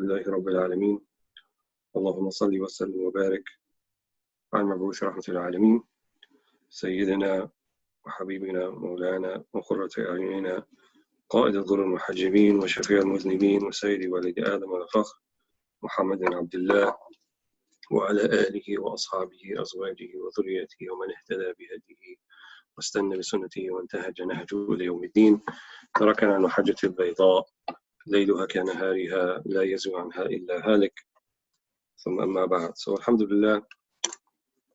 لله رب العالمين اللهم صل وسلم وبارك على المبعوث رحمة العالمين سيدنا وحبيبنا مولانا وقرة أعيننا قائد الغر المحجبين وشفيع المذنبين وسيد ولد آدم والفخر محمد بن عبد الله وعلى آله وأصحابه أزواجه وذريته ومن اهتدى بهديه واستنى بسنته وانتهج نهجه إلى يوم الدين. تركنا على المحجة البيضاء ليلها كنهارها لا يزيغ عنها إلا هالك. ثم أما بعد. So alhamdulillah,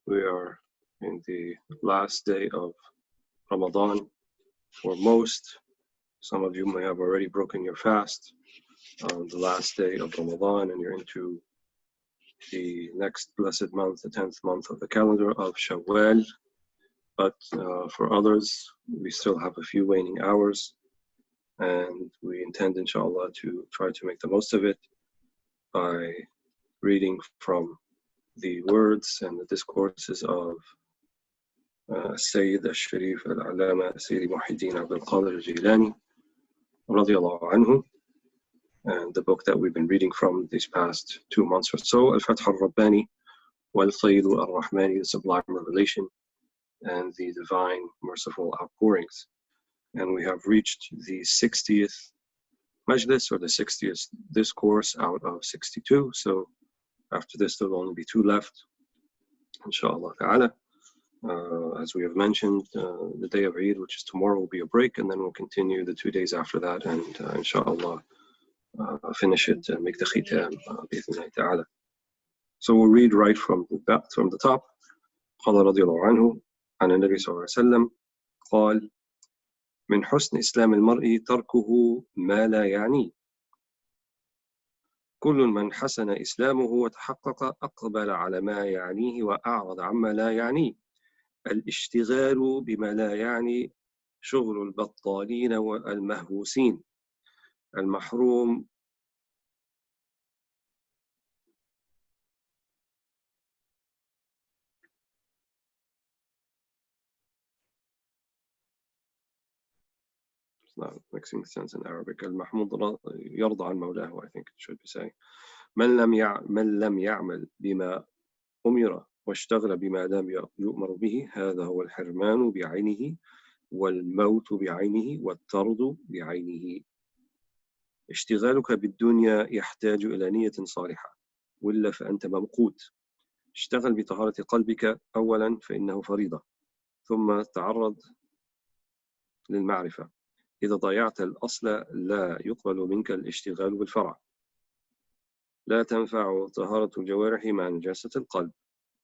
we are in the last day of Ramadan. For most, some of you may have already broken your fast on the last day of Ramadan, and you're into the next blessed month, the 10th month of the calendar of Shawwal. But for others, we still have a few waning hours, and we intend, inshallah, to try to make the most of it by reading from the words and the discourses of Sayyid al-Sharif al-Alama Sayyidi Muhyiddin Abd al-Qadir al-Jilani radiyallahu anhu, and the book that we've been reading from these past 2 months or so, Al-Fath al-Rabbani al-Qadir al-Rahmani, the Sublime Revelation and the Divine Merciful Outpourings. And we have reached the 60th majlis, or the 60th discourse out of 62. So after this, there will only be 2 left, inshallah ta'ala. As we have mentioned, the day of Eid, which is tomorrow, will be a break, and then we'll continue the 2 days after that, and inshallah finish it and make the khitam bi'idhnillahi ta'ala. So we'll read right from the top. قال رضي الله عنه عن النبي صلى الله عليه وسلم قال من حسن إسلام المرء تركه ما لا يعنيه كل من حسن إسلامه وتحقق أقبل على ما يعنيه وأعرض عما لا يعنيه الاشتغال بما لا يعني شغل البطالين والمهووسين المحروم It's not making sense in Arabic. المحمود يرضى عن مولاه, I think it should be saying. من لم يعمل بما أمر واشتغل بما لم يؤمر به هذا هو الحرمان بعينه والموت بعينه والطرد بعينه. اشتغالك بالدنيا يحتاج إلى نية صالحة وإلا فأنت ممقوت. اشتغل بطهارة قلبك أولا فإنه فريضة، ثم تعرض للمعرفة. إذا ضيعت الأصل لا يقبل منك الاشتغال بالفرع. لا تنفع طهارة الجوارح مع نجاسة القلب.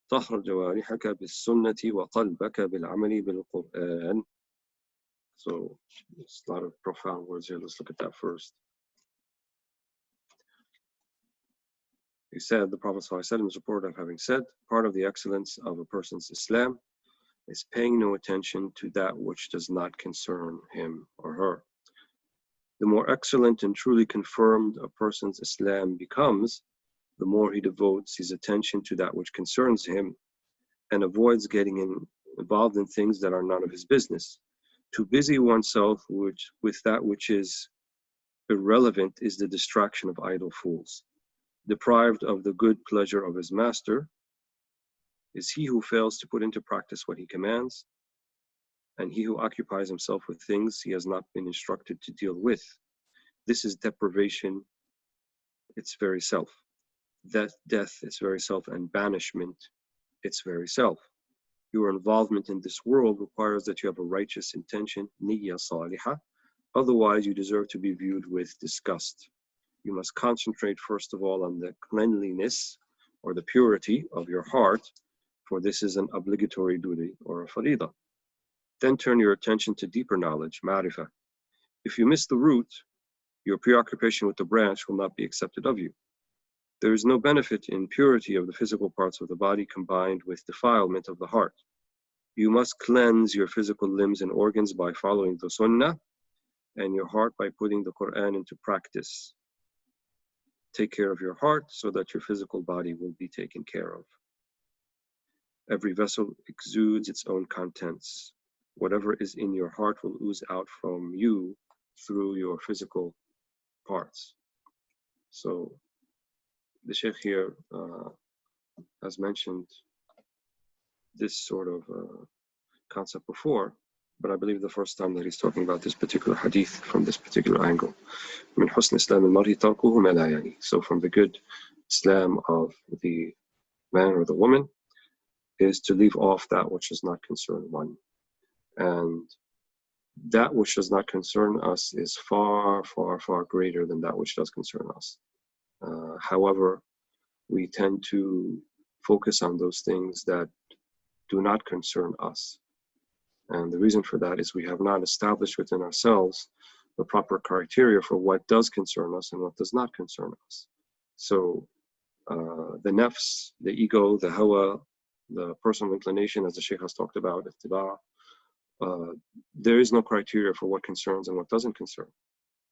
طهر جوارحك بالسنة وقلبك بالعمل بالقرآن. So it's a lot of profound words here. Let's look at that first. He said, the Prophet ﷺ is reported of having said, part of the excellence of a person's Islam is paying no attention to that which does not concern him or her. The more excellent and truly confirmed a person's Islam becomes, the more he devotes his attention to that which concerns him and avoids getting involved in things that are none of his business. To busy oneself with that which is irrelevant is the distraction of idle fools. Deprived of the good pleasure of his master is he who fails to put into practice what he commands, and he who occupies himself with things he has not been instructed to deal with. This is deprivation, its very self. Death, its very self, and banishment, its very self. Your involvement in this world requires that you have a righteous intention, niyya salihah, otherwise you deserve to be viewed with disgust. You must concentrate first of all on the cleanliness or the purity of your heart, for this is an obligatory duty or a faridah. Then turn your attention to deeper knowledge, ma'rifah. If you miss the root, your preoccupation with the branch will not be accepted of you. There is no benefit in purity of the physical parts of the body combined with defilement of the heart. You must cleanse your physical limbs and organs by following the sunnah, and your heart by putting the Quran into practice. Take care of your heart so that your physical body will be taken care of. Every vessel exudes its own contents. Whatever is in your heart will ooze out from you through your physical parts. So the Shaykh here has mentioned this sort of concept before, but I believe the first time that he's talking about this particular hadith from this particular angle. من حسن إسلام المرء تركه ما لا يعني. So from the good Islam of the man or the woman is to leave off that which does not concern one. And that which does not concern us is far, far, far greater than that which does concern us. However, we tend to focus on those things that do not concern us. And the reason for that is we have not established within ourselves the proper criteria for what does concern us and what does not concern us. So the nafs, the ego, the hawa, the personal inclination, as the Shaykh has talked about, ittiba, there is no criteria for what concerns and what doesn't concern.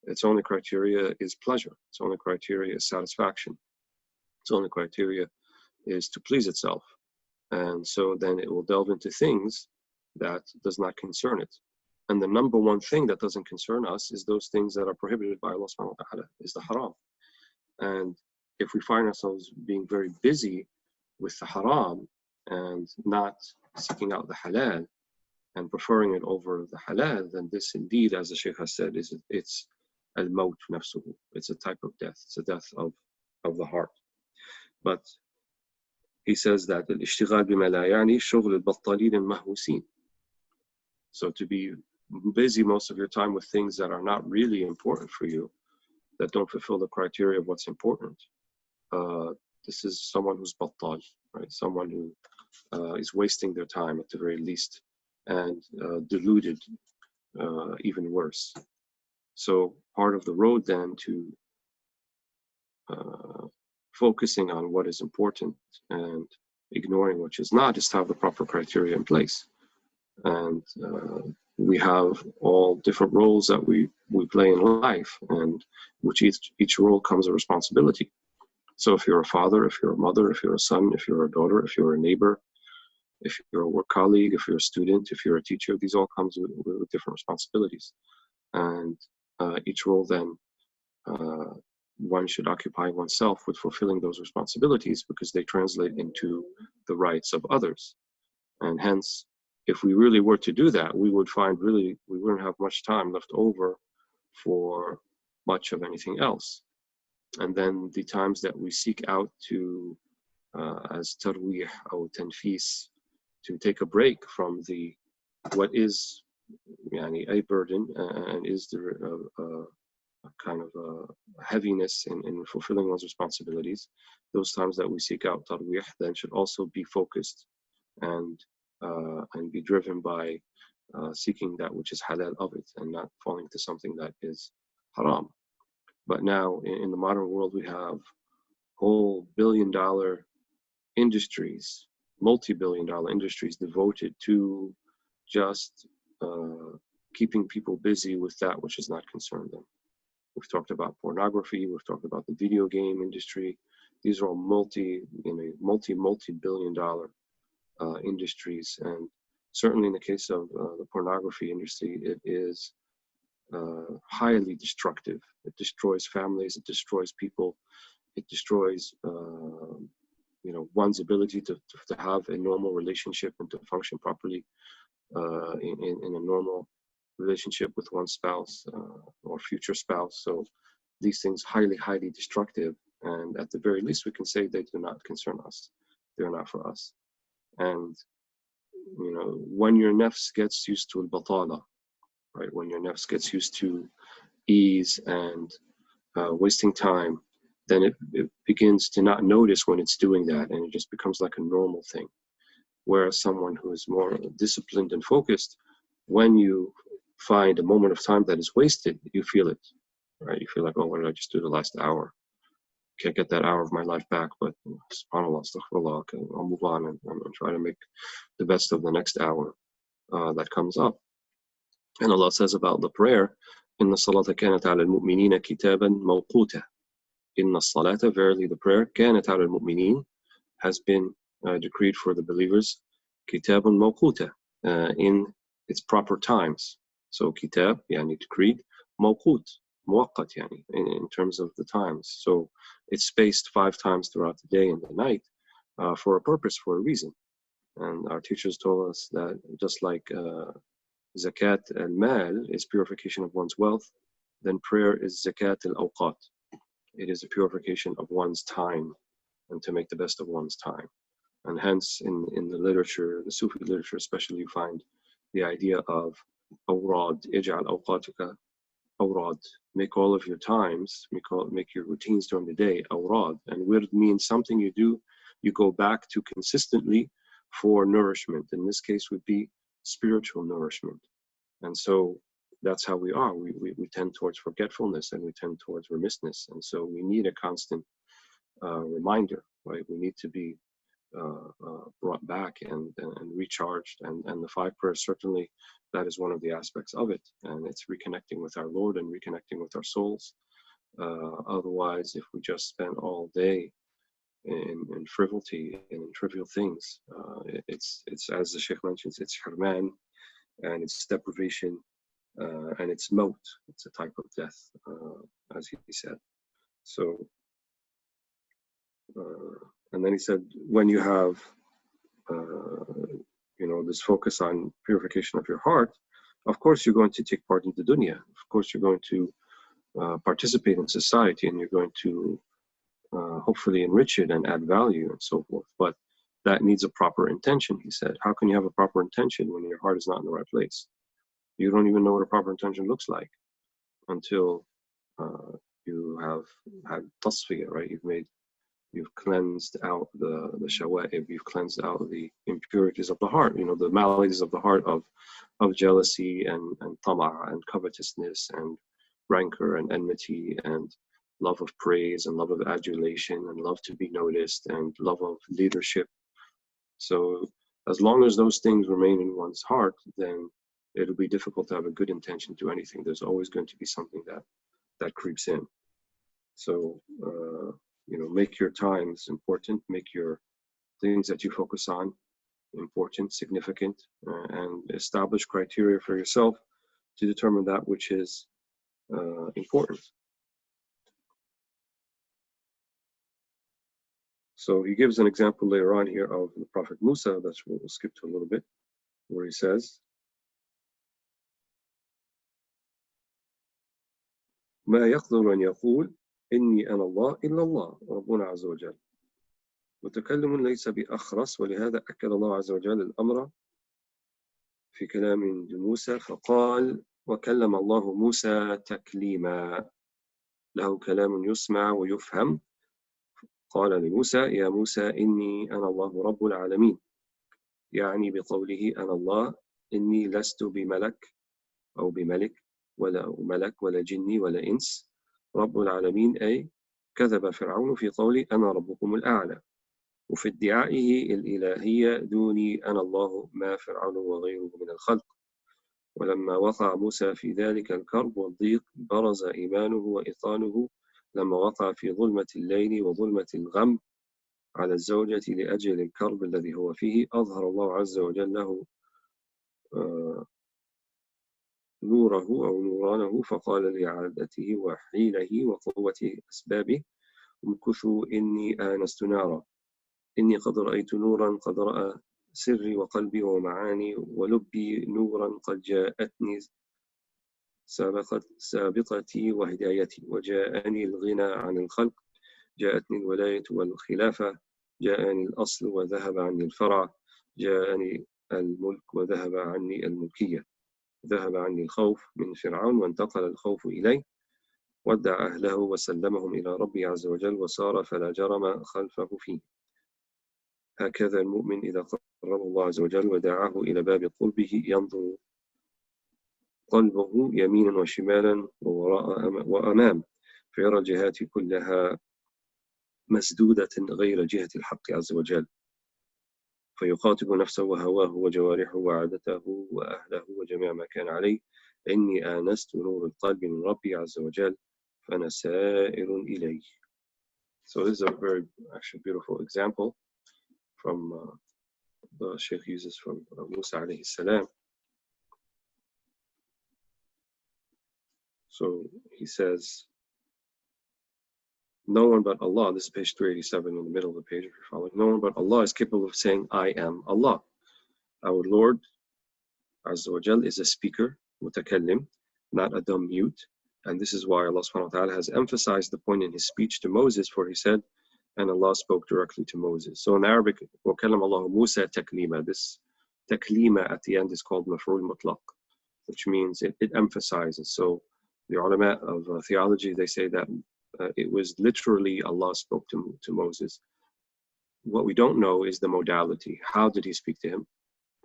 Its only criteria is pleasure. Its only criteria is satisfaction. Its only criteria is to please itself. And so then it will delve into things that does not concern it. And the number one thing that doesn't concern us is those things that are prohibited by Allah subhanahu wa ta'ala, is the haram. And if we find ourselves being very busy with the haram and not seeking out the halal and preferring it over the halal, then this indeed, as the Shaykh has said, it's al-maut nafsuhu. It's a type of death. It's a death of the heart. But he says that al-ishtighal bima la yani shughul al-battalin al-mahwusin. So to be busy most of your time with things that are not really important for you, that don't fulfill the criteria of what's important, this is someone who's battal, right? Someone who is wasting their time at the very least, and deluded, even worse. So part of the road then to focusing on what is important and ignoring which is not is to have the proper criteria in place. And we have all different roles that we play in life, and which each role comes a responsibility. So if you're a father, if you're a mother, if you're a son, if you're a daughter, if you're a neighbor, if you're a work colleague, if you're a student, if you're a teacher, these all comes with different responsibilities. And each role then, one should occupy oneself with fulfilling those responsibilities, because they translate into the rights of others. And hence, if we really were to do that, we would find really we wouldn't have much time left over for much of anything else. And then the times that we seek out to, as tarwih or tanfis, to take a break from what is a burden and is the kind of heaviness in fulfilling one's responsibilities, those times that we seek out tarwih then should also be focused and be driven by seeking that which is halal of it, and not falling to something that is haram. But now in the modern world, we have whole billion-dollar industries, multi-billion-dollar industries devoted to just keeping people busy with that which does not concern them. We've talked about pornography. We've talked about the video game industry. These are all multi-billion-dollar industries, and certainly in the case of the pornography industry, it is highly destructive. It destroys families. It destroys people. It destroys, one's ability to have a normal relationship and to function properly in a normal relationship with one's spouse or future spouse. So these things highly, highly destructive. And at the very least, we can say they do not concern us. They're not for us. And when your nafs gets used to al-batala, right? When your nafs gets used to ease and wasting time, then it begins to not notice when it's doing that, and it just becomes like a normal thing. Whereas someone who is more disciplined and focused, when you find a moment of time that is wasted, you feel it, right? You feel like, oh, what did I just do the last hour? Can't get that hour of my life back, but subhanAllah, astaghfirullah, okay, I'll move on and try to make the best of the next hour that comes up. And Allah says about the prayer, Inna salata kanat ala al-mu'minina kitaban mawquta. Inna salata, verily the prayer, kanat ala al-mu'minin, has been decreed for the believers, kitaban mawquta, in its proper times. So kitab, yani decreed, mawqut, muwaqqat yani, in terms of the times. So it's spaced 5 times throughout the day and the night for a purpose, for a reason. And our teachers told us that just like zakat al-mal is purification of one's wealth, then prayer is zakat al-awqat. It is a purification of one's time and to make the best of one's time. And hence in the literature, the Sufi literature especially, you find the idea of awrad, ij'al awqatuka awrad. Make all of your times, make your routines during the day awrad. And wird means something you do, you go back to consistently for nourishment. In this case would be spiritual nourishment. And so that's how we are. We tend towards forgetfulness and we tend towards remissness. And so we need a constant reminder, right? We need to be brought back and recharged. And the 5 prayers, certainly that is one of the aspects of it. And it's reconnecting with our Lord and reconnecting with our souls. Otherwise, if we just spend all day in frivolity and in trivial things, it's as the Shaykh mentions, it's hirman and it's deprivation and it's maut. It's a type of death, as he said. So, and then he said, when you have this focus on purification of your heart, of course you're going to take part in the dunya. Of course you're going to participate in society, and you're going to hopefully enrich it and add value and so forth. But that needs a proper intention, he said. How can you have a proper intention when your heart is not in the right place? You don't even know what a proper intention looks like until you have had tasfiyah, right? You've cleansed out the shawa'ib, you've cleansed out the impurities of the heart, the maladies of the heart of jealousy and tama' and covetousness and rancor and enmity and love of praise and love of adulation and love to be noticed and love of leadership. So as long as those things remain in one's heart, then it'll be difficult to have a good intention to anything. There's always going to be something that creeps in. So make your times important, make your things that you focus on important, significant, and establish criteria for yourself to determine that which is important. So he gives an example later on here of the Prophet Musa. That's what we'll skip to a little bit, where he says, ما يقدر أن يقول إني أنا الله إلا الله ربنا عز وجل متكلم ليس بأخرس. ولهذا أكد الله عز وجل الأمر في كلام لموسى فقال وكلم الله موسى تكليما له كلام يسمع ويفهم. قال لموسى يا موسى إني أنا الله رب العالمين، يعني بقوله أنا الله إني لست بملك أو بملك ولا ملك ولا جني ولا إنس. رب العالمين أي كذب فرعون في قولي أنا ربكم الأعلى، وفي ادعائه الإلهية دوني أنا الله ما فرعون وغيره من الخلق. ولما وقع موسى في ذلك الكرب والضيق برز إيمانه وإيقانه لما وقع في ظلمة الليل وظلمة الغم على الزوجة لأجل الكرب الذي هو فيه. أظهر الله عز وجل له نوره أو نورانه فقال لعادته وحيله وقوة أسبابه امكثوا إني آنست نارا إني قد رأيت نورا قد رأى سري وقلبي ومعاني ولبي نورا قد جاءتني سابقتي وهدايتي وجاءني الغنى عن الخلق جاءتني الولاية والخلافة جاءني الأصل وذهب عني الفرع جاءني الملك وذهب عني الملكية ذهب عني الخوف من فرعون وانتقل الخوف إليه ودع أهله وسلمهم إلى ربي عز وجل وسار فلا جرم خلفه فيه. هكذا المؤمن إذا قرب الله عز وجل ودعاه إلى باب قربه ينظر قلبه يمينا وشمالا ووراء وأمام فيرى الجهات كلها مسدودة غير جهة الحق عز وجل فيخاطب نفسه وهواه وجوارحه وعادته وأهله وجميع ما كان عليه إني آنست نور القلب من ربي عز وجل فأنا سائر إليه. So this is a very actually beautiful example from the Shaykh uses from Musa alayhi salam. So he says, no one but Allah, this is page 387 in the middle of the page if you're following, no one but Allah is capable of saying, I am Allah. Our Lord, Azza wa Jal, is a speaker, mutakallim, not a dumb mute. And this is why Allah subhanahu wa ta'ala has emphasized the point in his speech to Moses, for he said, and Allah spoke directly to Moses. So in Arabic, وَكَلَّمَ اللَّهُ مُوسَى تَكْلِيمًا. This taklima at the end is called maf'ul mutlaq, which means it emphasizes. So the ulama of theology, they say that it was literally Allah spoke to Moses. What we don't know is the modality. How did he speak to him?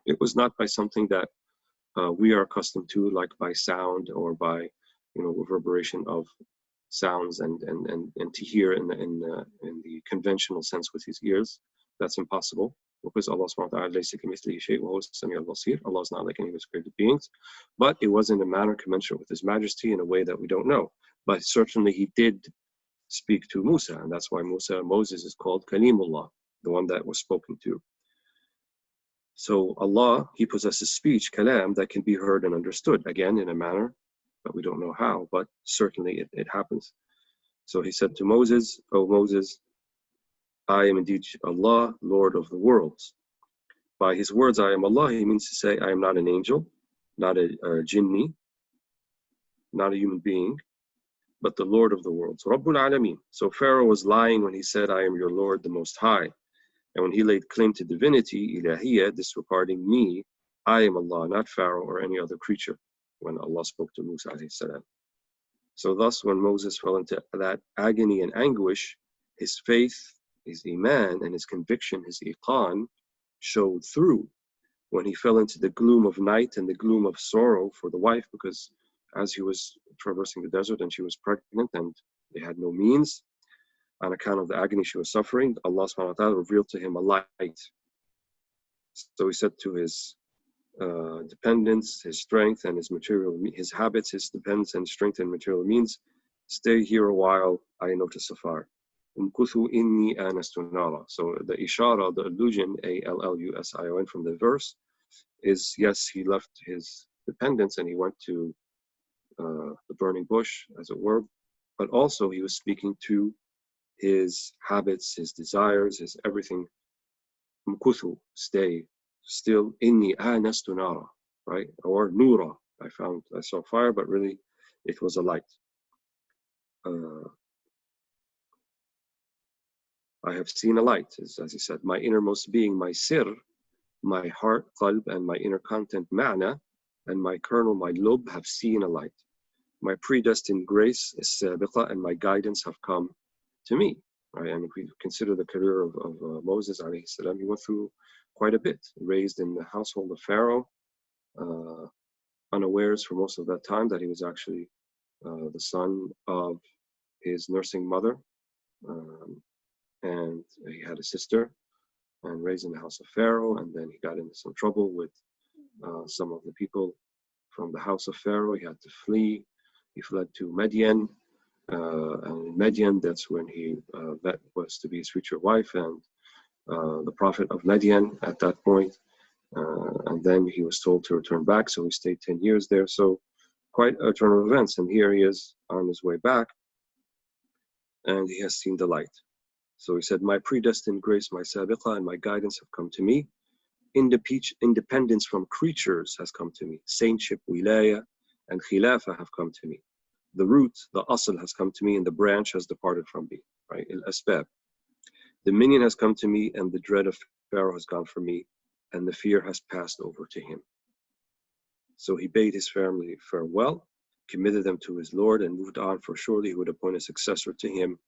It was not by something that we are accustomed to, like by sound or by, reverberation of sounds and to hear in the conventional sense with his ears. That's impossible, because Allah subhanahu wa ta'ala laysa kamithlihi shay'un wa huwa as-sami'ul basir. Allah is not like any of his created beings, but it was in a manner commensurate with his majesty in a way that we don't know. But certainly he did speak to Musa, and that's why Moses is called Kalimullah, the one that was spoken to. So Allah, he possesses speech, kalam, that can be heard and understood, again in a manner but we don't know how, but certainly it happens. So he said to Moses, O Moses, I am indeed Allah, Lord of the worlds. By his words, I am Allah, he means to say, I am not an angel, not a jinni, not a human being, but the Lord of the worlds, Rabbul Alameen. So Pharaoh was lying when he said, I am your Lord, the Most High. And when he laid claim to divinity, ilahiyya, disregarding me, I am Allah, not Pharaoh or any other creature, when Allah spoke to Musa alayhi salam. So thus, when Moses fell into that agony and anguish, his faith, his iman, and his conviction, his iqan, showed through when he fell into the gloom of night and the gloom of sorrow for the wife, because as he was traversing the desert and she was pregnant and they had no means, on account of the agony she was suffering, Allah subhanahu wa ta'ala revealed to him a light. So he said to his dependence, his strength, and his habits, his dependence and strength and material means, stay here a while, I know to safar. Umkuthu inni anastu nara. So the ishara, the allusion, A-L-L-U-S-I-O-N from the verse, is yes, he left his dependence and he went to the burning bush, as it were, but also he was speaking to his habits, his desires, his everything. Umkuthu, stay. Still, inni anastu nara, right? Or nura. I saw fire, but really it was a light. I have seen a light, as he said, my innermost being, my sir, my heart, qalb, and my inner content, ma'na, and my kernel, my lub, have seen a light. My predestined grace is sabiqa, and my guidance have come to me. Right? And if we consider the career of Moses alayhi salam, he went through quite a bit. Raised in the household of Pharaoh, unawares for most of that time that he was actually the son of his nursing mother, and he had a sister, and raised in the house of Pharaoh, and then he got into some trouble with some of the people from the house of Pharaoh. He had to flee. He fled to Midian, and in Midian, that's when that was to be his future wife and the prophet of Midian at that point. And then he was told to return back, so he stayed 10 years there. So quite a turn of events, and here he is on his way back, and he has seen the light. So he said, my predestined grace, my sabiqa, and my guidance have come to me. Independence from creatures has come to me. Saintship, wilaya, and khilafah have come to me. The root, the asl, has come to me, and the branch has departed from me. Right? Al-asbab. Dominion has come to me, and the dread of Pharaoh has gone from me, and the fear has passed over to him. So he bade his family farewell, committed them to his Lord, and moved on, for surely he would appoint a successor to him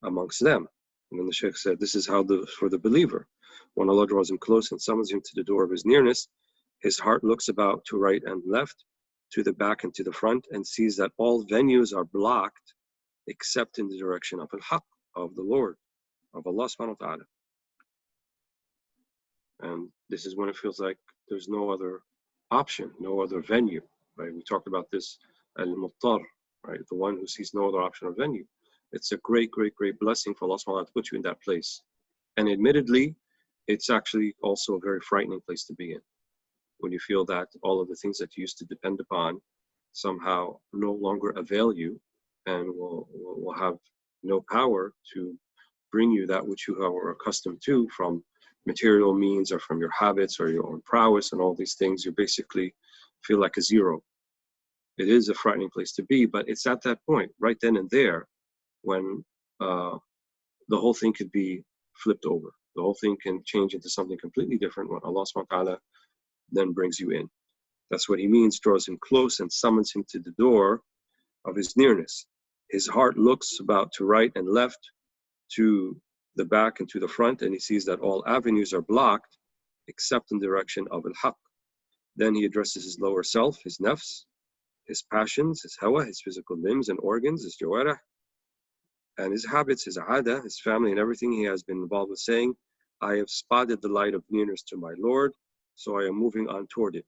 amongst them. And then the Shaykh said, this is how for the believer, when Allah draws him close and summons him to the door of his nearness, his heart looks about to right and left, to the back and to the front, and sees that all venues are blocked except in the direction of al-haq, of the Lord, of Allah subhanahu wa ta'ala. And this is when it feels like there's no other option, no other venue, right? We talked about this, al-muttar, right? The one who sees no other option or venue. It's a great, great, great blessing for Allah subhanahu wa ta'ala to put you in that place. And admittedly, it's actually also a very frightening place to be in, when you feel that all of the things that you used to depend upon somehow no longer avail you and will have no power to bring you that which you are accustomed to from material means or from your habits or your own prowess and all these things. You basically feel like a zero. It is a frightening place to be, but it's at that point, right then and there, when the whole thing could be flipped over. The whole thing can change into something completely different when Allah subhanahu wa ta'ala then brings you in. That's what he means, draws him close and summons him to the door of his nearness. His heart looks about to right and left, to the back and to the front, and he sees that all avenues are blocked except in the direction of al-haq. Then he addresses his lower self, his nafs, his passions, his hawa, his physical limbs and organs, his jawarah, and his habits, his ada, his family, and everything he has been involved with, saying, I have spotted the light of nearness to my Lord, so I am moving on toward it.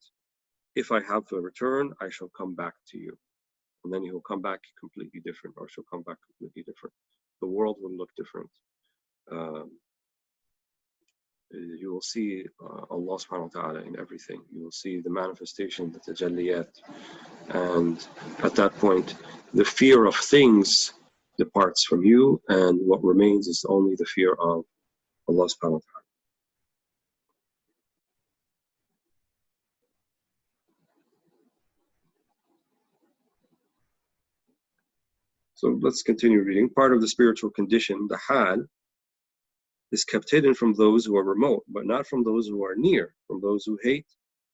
If I have to return, I shall come back to you. And then he will come back completely different, or she'll come back completely different. The world will look different. You will see Allah subhanahu wa ta'ala in everything. You will see the manifestation, the tajalliyat. And at that point, the fear of things departs from you, and what remains is only the fear of Allah subhanahu wa ta'ala. So let's continue reading. Part of the spiritual condition, the hal, is kept hidden from those who are remote, but not from those who are near, from those who hate,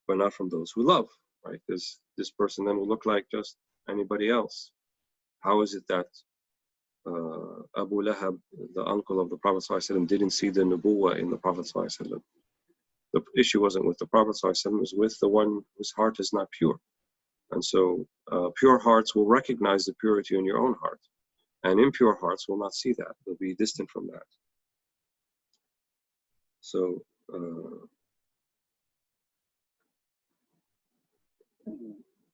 but not from those who love, right? Because this person then will look like just anybody else. How is it that Abu Lahab, the uncle of the Prophet ﷺ, didn't see the nubuwah in the Prophet ﷺ? The issue wasn't with the Prophet ﷺ, it was with the one whose heart is not pure. And so pure hearts will recognize the purity in your own heart, and impure hearts will not see that. They'll be distant from that. So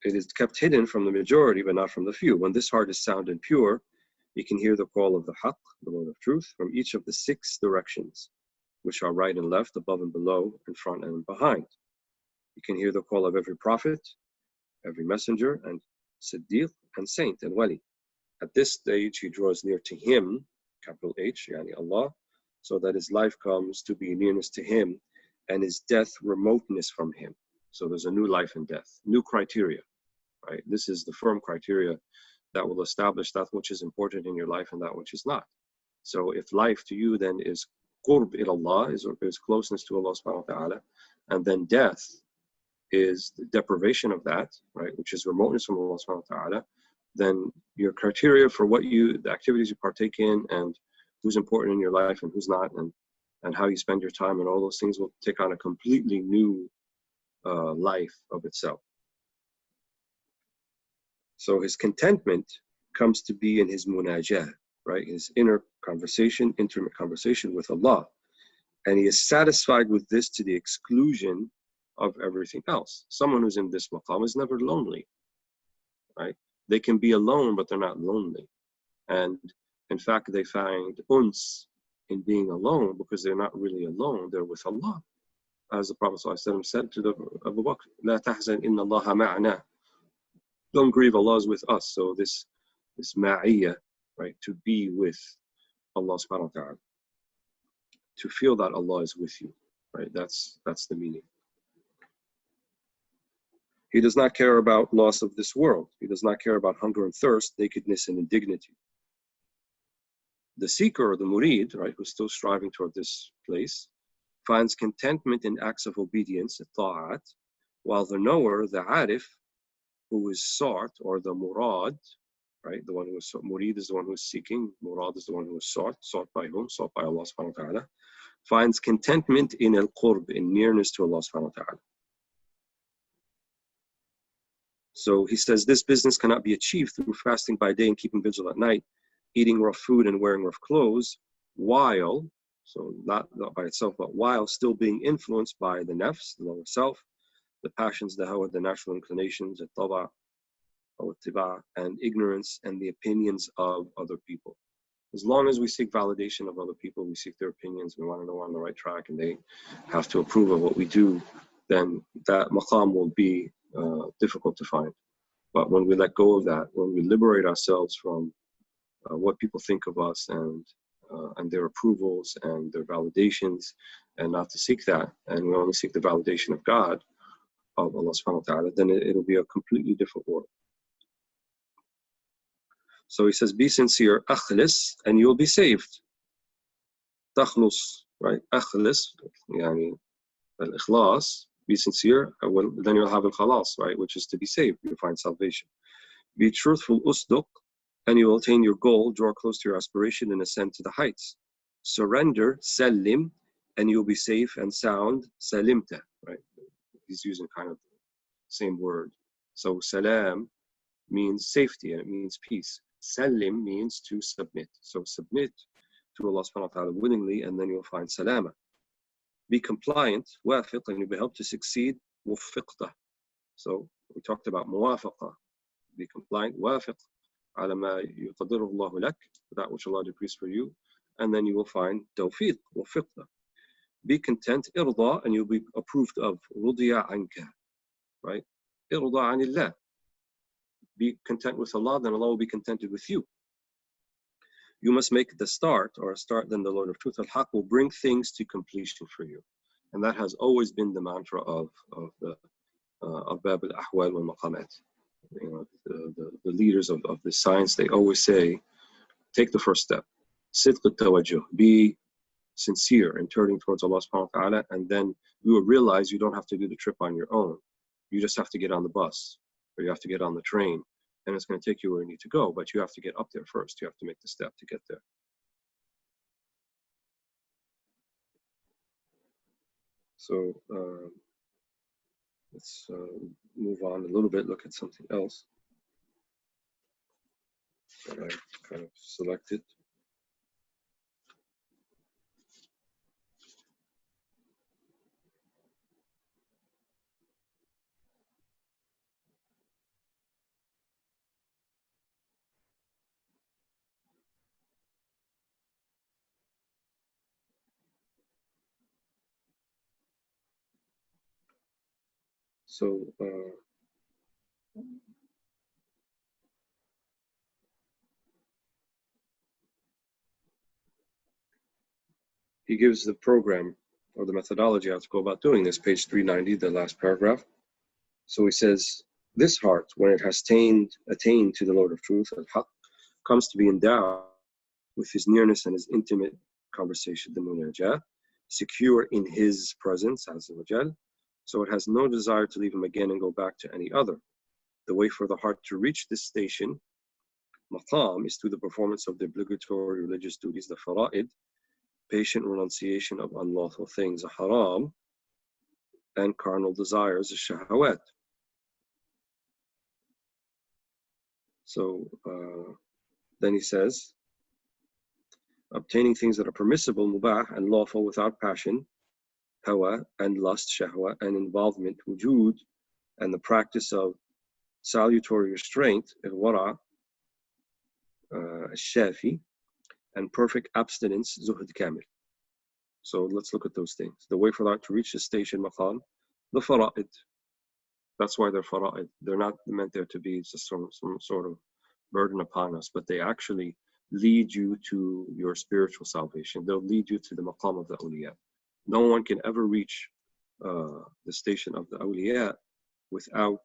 it is kept hidden from the majority, but not from the few. When this heart is sound and pure, you can hear the call of the haqq, the Lord of truth, from each of the 6 directions, which are right and left, above and below, in front and behind. You can hear the call of every prophet, every messenger, and siddiq, and saint, and wali. At this stage, he draws near to him, capital H, yani Allah, so that his life comes to be nearness to him, and his death remoteness from him. So there's a new life and death, new criteria, right? This is the firm criteria that will establish that which is important in your life and that which is not. So if life to you then is qurb ilallah, is closeness to Allah subhanahu wa ta'ala, and then death is the deprivation of that, right, which is remoteness from Allah subhanahu wa ta'ala, then your criteria for what the activities you partake in, and who's important in your life and who's not, and how you spend your time, and all those things will take on a completely new life of itself. So his contentment comes to be in his munajah, right? His inner conversation, intimate conversation with Allah. And he is satisfied with this to the exclusion of everything else. Someone who's in this maqam is never lonely, right? They can be alone, but they're not lonely. And in fact, they find uns in being alone because they're not really alone, they're with Allah. As the Prophet ﷺ said to Abu Bakr, La tahzan inna Allaha ma'ana. Don't grieve, Allah is with us. So this ma'iyah, right, to be with Allah subhanahu wa ta'ala, to feel that Allah is with you, right? That's the meaning. He does not care about loss of this world. He does not care about hunger and thirst, nakedness and indignity. The seeker, or the murid, right, who's still striving toward this place, finds contentment in acts of obedience, ta'at, while the knower, the arif, who is sought, or the murad, right, the one who is sought, murid is the one who is seeking, murad is the one who is sought by whom? Sought by Allah subhanahu wa ta'ala, finds contentment in al-qurb, in nearness to Allah subhanahu wa ta'ala. So he says this business cannot be achieved through fasting by day and keeping vigil at night, eating rough food and wearing rough clothes, while, so not by itself, but while still being influenced by the nafs, the lower self, the passions, the hawa, the natural inclinations, the taba, and ignorance and the opinions of other people. As long as we seek validation of other people, we seek their opinions, we want to know we're on the right track and they have to approve of what we do, then that maqam will be difficult to find. But when we let go of that, when we liberate ourselves from what people think of us and their approvals and their validations, and not to seek that, and we only seek the validation of God, of Allah subhanahu wa ta'ala, then it'll be a completely different world. So he says, be sincere, akhlis, and you'll be saved. Takhlus, right? Akhlis, yani al-ikhlas, be sincere, then you'll have al-khalas, right? Which is to be saved, you'll find salvation. Be truthful, usduq, and you will attain your goal, draw close to your aspiration and ascend to the heights. Surrender, salim, and you'll be safe and sound, salimta, right? He's using kind of the same word. So salam means safety and it means peace. Salim means to submit. So submit to Allah subhanahu wa ta'ala willingly, and then you'll find salama. Be compliant, wafiq, and you'll be helped to succeed, wuffiqta. So we talked about muwafaqa. Be compliant, wafiq, ala ma yuqadiruhu Allahu lak, that which Allah decrees for you, and then you will find tawfiq, wuffiqta. Be content, irda, and you'll be approved of, rudiya anka, right? Irda anillah. Be content with Allah, then Allah will be contented with you. You must make the start, or a start, then the Lord of Truth, al-Haq, will bring things to completion for you. And that has always been the mantra of Bab al-Ahwal wal-Maqamat. You know, the leaders of this science, they always say, take the first step. Sidq al-Tawajjuh, be sincere in turning towards Allah subhanahu wa ta'ala, and then you will realize you don't have to do the trip on your own. You just have to get on the bus, or you have to get on the train, and it's going to take you where you need to go, but you have to get up there first. You have to make the step to get there. So let's move on a little bit, look at something else that I kind of selected. So he gives the program or the methodology how to go about doing this, page 390, the last paragraph. So he says, this heart, when it has attained to the Lord of Truth, al-Haq, comes to be endowed with his nearness and his intimate conversation, the munajah, secure in his presence, azza wa jal. So it has no desire to leave him again and go back to any other. The way for the heart to reach this station, maqam, is through the performance of the obligatory religious duties, the fara'id, patient renunciation of unlawful things, haram, and carnal desires, the shahawat. So then he says, obtaining things that are permissible, mubah, and lawful without passion, hawa, and lust, shahwa, and involvement, wujud, and the practice of salutary restraint, al-wara, shafi, and perfect abstinence, zuhud kamil. So let's look at those things. The way for that to reach the station, maqam, the fara'id. That's why they're fara'id. They're not meant there to be just some sort of burden upon us, but they actually lead you to your spiritual salvation. They'll lead you to the maqam of the awliya. No one can ever reach the station of the awliya without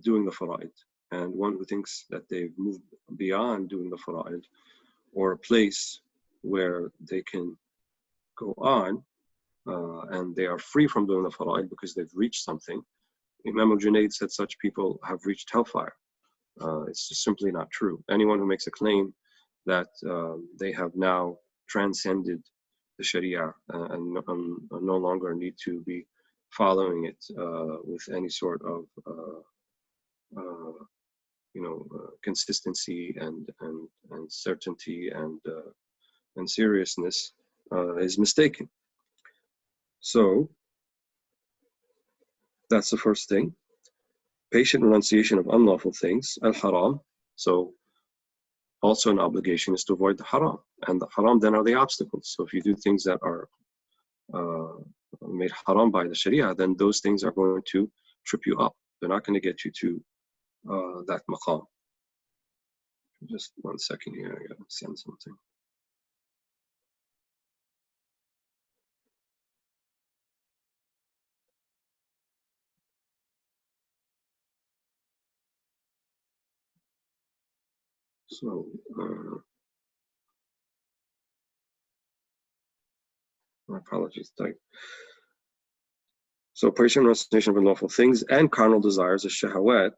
doing the fara'id. And one who thinks that they've moved beyond doing the fara'id, or a place where they can go on and they are free from doing the fara'id because they've reached something. Imam al-Junayd said such people have reached hellfire. It's just simply not true. Anyone who makes a claim that they have now transcended the Sharia and no longer need to be following it with any sort of consistency and certainty and seriousness is mistaken. So that's the first thing. Patient renunciation of unlawful things, al-haram. So also an obligation is to avoid the haram. And the haram then are the obstacles. So if you do things that are made haram by the Sharia, then those things are going to trip you up. They're not going to get you to that maqam. Just 1 second here, I got to send something. So, my apologies. So, praise and renunciation of unlawful things and carnal desires, a shahawat,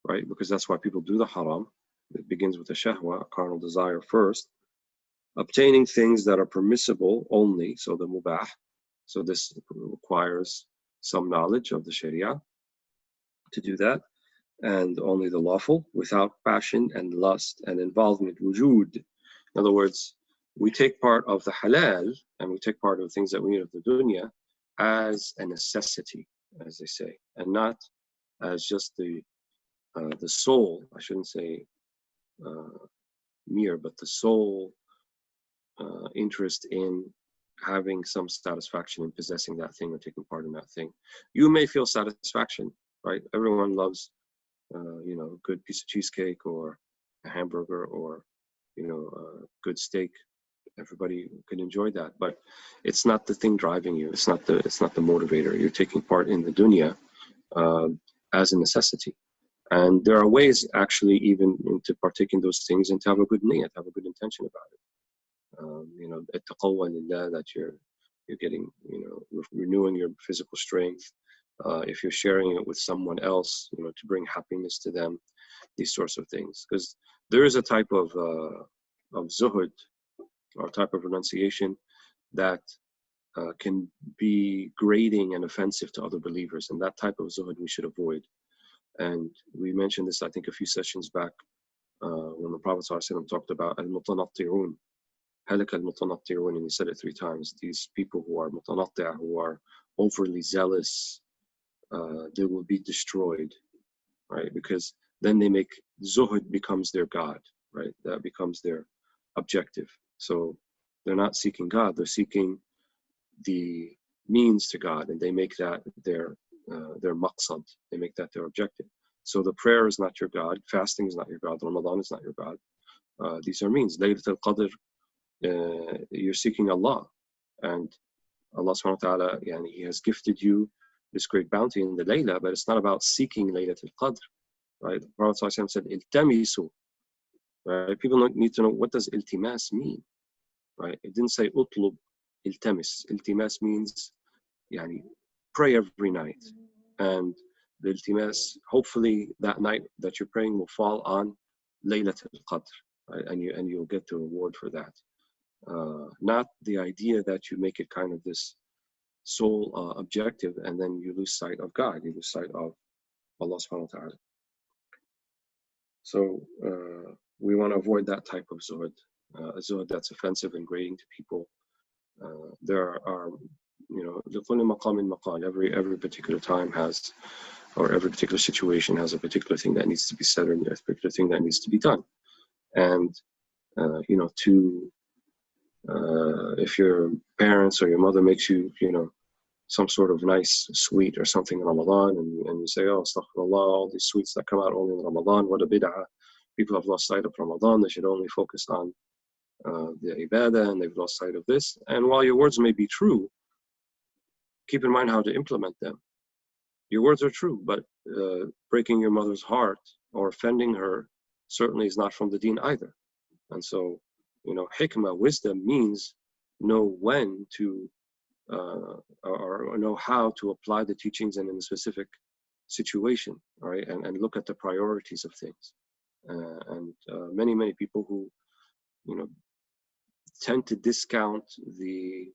right? Because that's why people do the haram. It begins with a shahwa, a carnal desire first. Obtaining things that are permissible only, so the mubah. So this requires some knowledge of the sharia to do that, and only the lawful, without passion and lust and involvement, wujud. In other words, we take part of the halal and we take part of the things that we need of the dunya as a necessity, as they say, and not as just the soul. I shouldn't say mere, but the soul interest in having some satisfaction in possessing that thing or taking part in that thing. You may feel satisfaction, right? Everyone loves, a good piece of cheesecake or a hamburger or, a good steak. Everybody can enjoy that, but it's not the thing driving you. It's not the motivator. You're taking part in the dunya as a necessity. And there are ways actually even to partake in those things and to have a good niyyah, to have a good intention about it. That you're getting, renewing your physical strength. If you're sharing it with someone else, to bring happiness to them, these sorts of things. Because there is a type of zuhud, or type of renunciation that can be grating and offensive to other believers, and that type of zuhud we should avoid. And we mentioned this, I think, a few sessions back when the Prophet ﷺ talked about al-mutanatti'un, halak al-mutanatti'un, and he said it 3 times. These people who are mutanatti', who are overly zealous, they will be destroyed, right? Because then they make zuhud becomes their God, right? That becomes their objective. So they're not seeking God, they're seeking the means to God, and they make that their maqsad, they make that their objective. So the prayer is not your God, fasting is not your God, Ramadan is not your God. These are means. Laylat al-Qadr, you're seeking Allah, and Allah subhanahu wa ta'ala, He has gifted you this great bounty in the Layla, but it's not about seeking Laylat al-Qadr, right? The Prophet said, iltamisu, right? People need to know, what does iltimas mean, right? It didn't say utlub, iltamis. Iltimas means, pray every night. And the iltimas, hopefully that night that you're praying will fall on Laylat al-Qadr, right? And you'll get the reward for that. Not the idea that you make it kind of this sole objective, and then you lose sight of God, you lose sight of Allah subhanahu wa ta'ala. So we want to avoid that type of zuhud, a zuhud that's offensive and grating to people. There are, every particular time has, or every particular situation has a particular thing that needs to be said, or a particular thing that needs to be done. And, if your parents or your mother makes you, some sort of nice sweet or something in Ramadan, and you say, oh, astaghfirullah, all these sweets that come out only in Ramadan, what a bid'ah. People have lost sight of Ramadan, they should only focus on the ibadah, and they've lost sight of this. And while your words may be true, keep in mind how to implement them. Your words are true, but breaking your mother's heart or offending her certainly is not from the deen either. And so, hikmah, wisdom, means know when to or know how to apply the teachings in a specific situation, right? And look at the priorities of things. Many people who, tend to discount the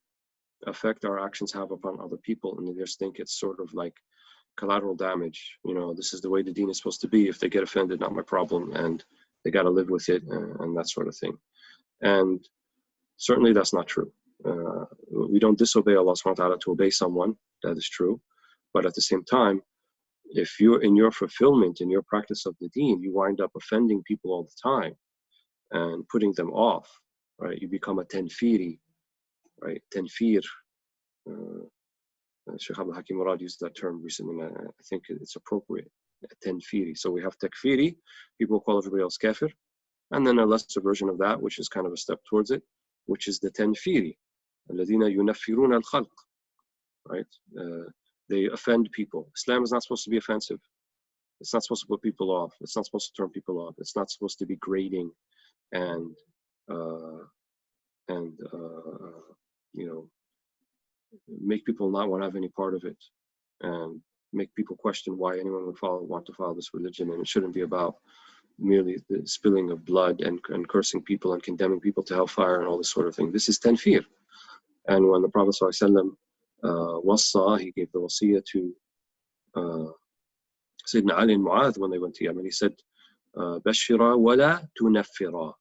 effect our actions have upon other people, and they just think it's sort of like collateral damage. This is the way the deen is supposed to be. If they get offended, not my problem, and they got to live with it, and that sort of thing. And certainly that's not true. We don't disobey Allah subhanahu wa ta'ala to obey someone, that is true. But at the same time, if you're in your fulfillment, in your practice of the deen, you wind up offending people all the time and putting them off, right? You become a tanfiri, right? Tanfir. Shaykh Abd used that term recently, and I think it's appropriate. tanfiri. So we have takfiri, people call everybody else kafir, and then a lesser version of that, which is kind of a step towards it, which is the tanfiri. الذين ينفرون الخلق, right? They offend people. Islam is not supposed to be offensive. It's not supposed to put people off. It's not supposed to turn people off. It's not supposed to be grating and make people not want to have any part of it, and make people question why anyone would want to follow this religion. And it shouldn't be about merely the spilling of blood and cursing people and condemning people to hellfire and all this sort of thing. This is tanfir. And when the Prophet ﷺ wassa, he gave the wasiyah to Sayyidina Ali and Mu'adh when they went to Yemen. He said, بشرا ولا تنفرا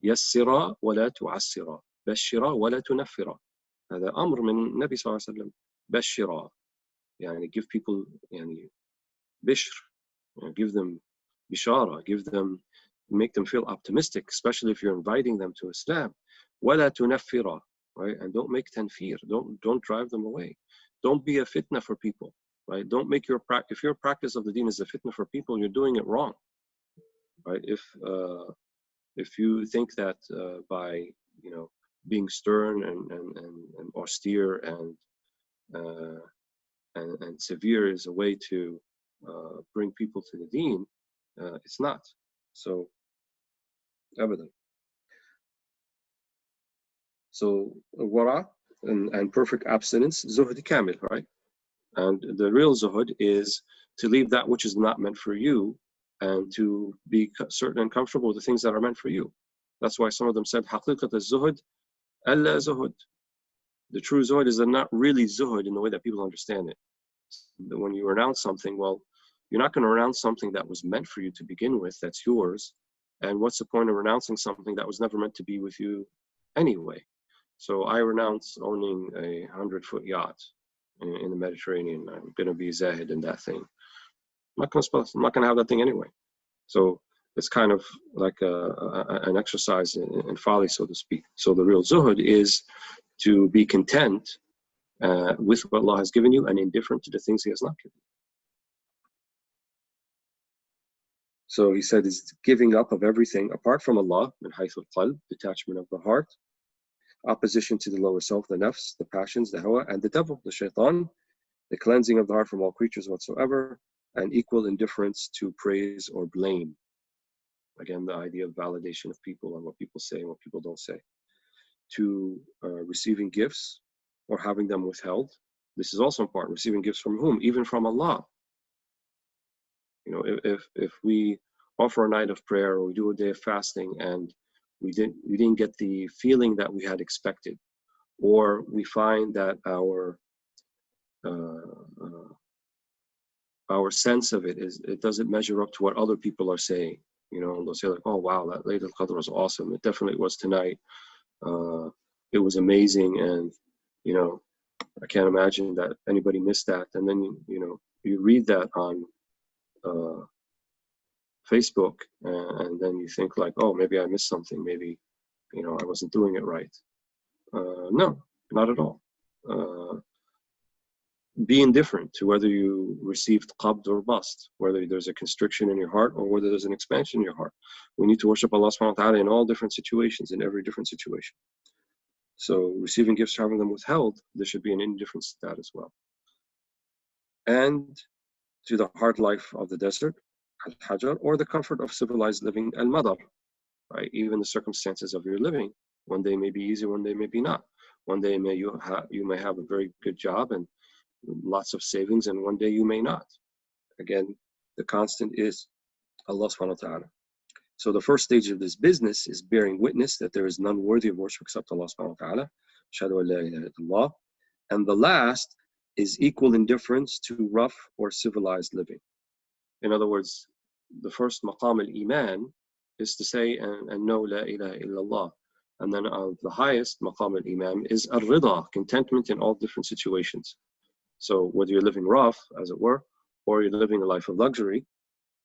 يسرا ولا تعسرا بشرا ولا تنفرا. هذا أمر من النبي صلى الله عليه وسلم. بشرا يعني give people يعني بشر, give them bishara, make them feel optimistic, especially if you're inviting them to Islam. ولا تنفرا, right? And don't make tanfir, don't drive them away. Don't be a fitna for people, right? Don't make if your practice of the deen is a fitna for people, you're doing it wrong, right? If you think that by being stern and austere and severe is a way to bring people to the deen, it's not. So, abadan. So, wara and perfect abstinence, zuhd kamil, right? And the real zuhud is to leave that which is not meant for you and to be certain and comfortable with the things that are meant for you. That's why some of them said, haqiqat al-zuhud, alla zuhud. The true zuhud is not really zuhud in the way that people understand it. When you renounce something, well, you're not going to renounce something that was meant for you to begin with, that's yours. And what's the point of renouncing something that was never meant to be with you anyway? So I renounce owning a 100-foot yacht in the Mediterranean. I'm going to be zahid in that thing. I'm not going to have that thing anyway. So it's kind of like an exercise in folly, so to speak. So the real zuhud is to be content with what Allah has given you and indifferent to the things He has not given you. So he said, is giving up of everything apart from Allah, min hayth al-qalb, detachment of the heart, opposition to the lower self, the nafs, the passions, the hawa, and the devil, the shaitan, the cleansing of the heart from all creatures whatsoever, and equal indifference to praise or blame. Again, the idea of validation of people and what people say and what people don't say. To receiving gifts or having them withheld. This is also important. Receiving gifts from whom? Even from Allah. If we offer a night of prayer or we do a day of fasting and we didn't get the feeling that we had expected, or we find that our sense of it doesn't measure up to what other people are saying. They'll say like, oh wow, that Laylatul Qadr was awesome. It definitely was tonight. It was amazing, and I can't imagine that anybody missed that. And then you read that on Facebook, and then you think like, oh, maybe I missed something. Maybe I wasn't doing it right. No, not at all. Be indifferent to whether you received qabd or bast, whether there's a constriction in your heart or whether there's an expansion in your heart. We need to worship Allah subhanahu wa ta'ala in all different situations, in every different situation. So receiving gifts, having them withheld, there should be an indifference to that as well. And to the hard life of the desert, al-hajar, or the comfort of civilized living, al-madar, right? Even the circumstances of your living, one day may be easy, one day may be not. One day you may have a very good job and lots of savings, and one day you may not. Again, the constant is Allah subhanahu wa ta'ala. So the first stage of this business is bearing witness that there is none worthy of worship except Allah subhanahu wa ta'ala. Ashhadu an la ilaha illallah. And the last is equal indifference to rough or civilized living. In other words, the first maqam al-iman is to say and know la ilaha illallah. And then the highest maqam al-iman is ar-rida, contentment in all different situations. So whether you're living rough, as it were, or you're living a life of luxury,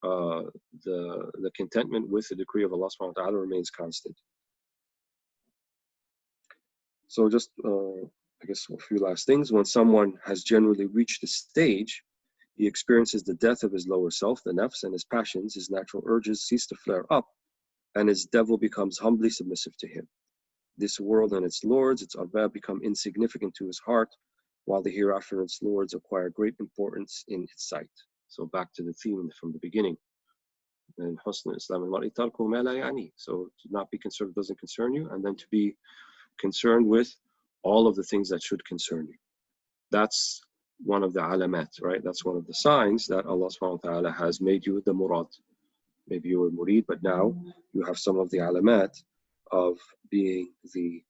the contentment with the decree of Allah subhanahu wa ta'ala remains constant. So just, I guess a few last things. When someone has generally reached a stage He experiences the death of his lower self, the nafs, and his passions, his natural urges cease to flare up, and his devil becomes humbly submissive to him. This world and its lords, its arbab, become insignificant to his heart, while the hereafter and its lords acquire great importance in its sight. So back to the theme from the beginning. And husn Islam al-mar'i tarkuhu ma la ya'ni. So to not be concerned doesn't concern you, and then to be concerned with all of the things that should concern you. That's one of the alamat, right? That's one of the signs that Allah subhanahu wa ta'ala has made you the murad. Maybe you were murid, but now you have some of the alamat of being the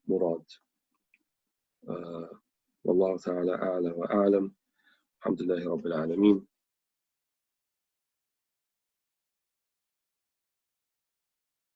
murad. Wallahu ta'ala a'la wa a'lam. Alhamdulillahi Rabbil Alameen.